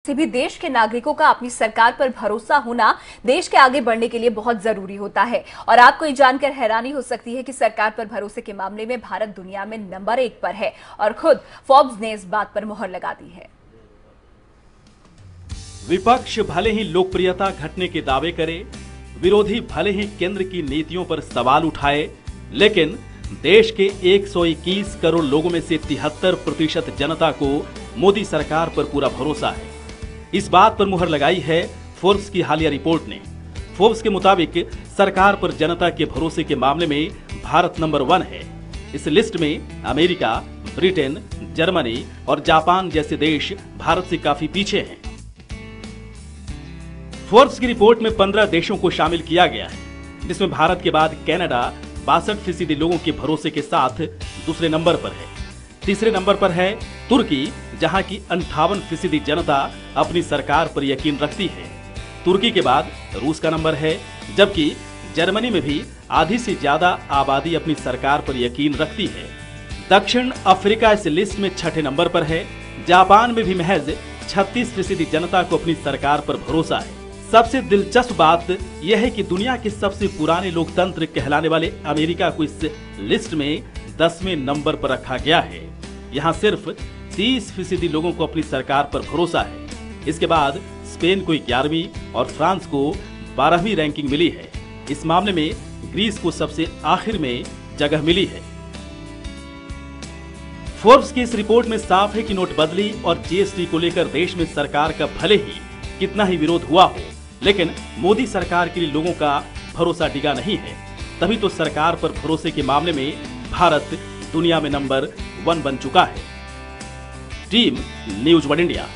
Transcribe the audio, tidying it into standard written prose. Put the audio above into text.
किसी भी देश के नागरिकों का अपनी सरकार पर भरोसा होना देश के आगे बढ़ने के लिए बहुत जरूरी होता है। और आपको ये जानकर हैरानी हो सकती है कि सरकार पर भरोसे के मामले में भारत दुनिया में नंबर 1 पर है और खुद फोर्ब्स ने इस बात पर मुहर लगा दी है। विपक्ष भले ही लोकप्रियता घटने के दावे करे, विरोधी भले ही केंद्र की नीतियों पर सवाल उठाए, लेकिन देश के 121 करोड़ लोगों में से 73% जनता को मोदी सरकार पर पूरा भरोसा है। इस बात पर मुहर लगाई है फोर्ब्स की हालिया रिपोर्ट ने। फोर्ब्स के मुताबिक सरकार पर जनता के भरोसे के मामले में भारत नंबर 1 है। इस लिस्ट में अमेरिका, ब्रिटेन, जर्मनी और जापान जैसे देश भारत से काफी पीछे हैं। फोर्ब्स की रिपोर्ट में 15 देशों को शामिल किया गया है, जिसमें भारत के बाद कनाडा 62% लोगों के भरोसे के साथ दूसरे नंबर पर है। तीसरे नंबर पर है तुर्की, जहां की 58% जनता अपनी सरकार पर यकीन रखती है। तुर्की के बाद रूस का नंबर है, जबकि जर्मनी में भी आधी से ज्यादा आबादी अपनी सरकार पर यकीन रखती है। दक्षिण अफ्रीका इस लिस्ट में 6ठे नंबर पर है। जापान में भी महज 36% जनता को अपनी सरकार पर भरोसा है। सबसे दिलचस्प बात यह है कि दुनिया के सबसे पुराने लोकतंत्र कहलाने वाले अमेरिका को इस लिस्ट में 10वें नंबर पर रखा गया है। यहाँ सिर्फ 30% लोगों को अपनी सरकार पर भरोसा है। इसके बाद स्पेन को 11वीं और फ्रांस को 12वीं रैंकिंग मिली है। इस मामले में ग्रीस को सबसे आखिर में जगह मिली है। फोर्ब्स की इस रिपोर्ट में साफ है कि नोटबंदी और जीएसटी को लेकर देश में सरकार का भले ही कितना ही विरोध हुआ हो, लेकिन मोदी सरकार के लिए लोगों का भरोसा डिगा नहीं है। तभी तो सरकार पर भरोसे के मामले में भारत दुनिया में नंबर 1 बन चुका है। Team news 1 India.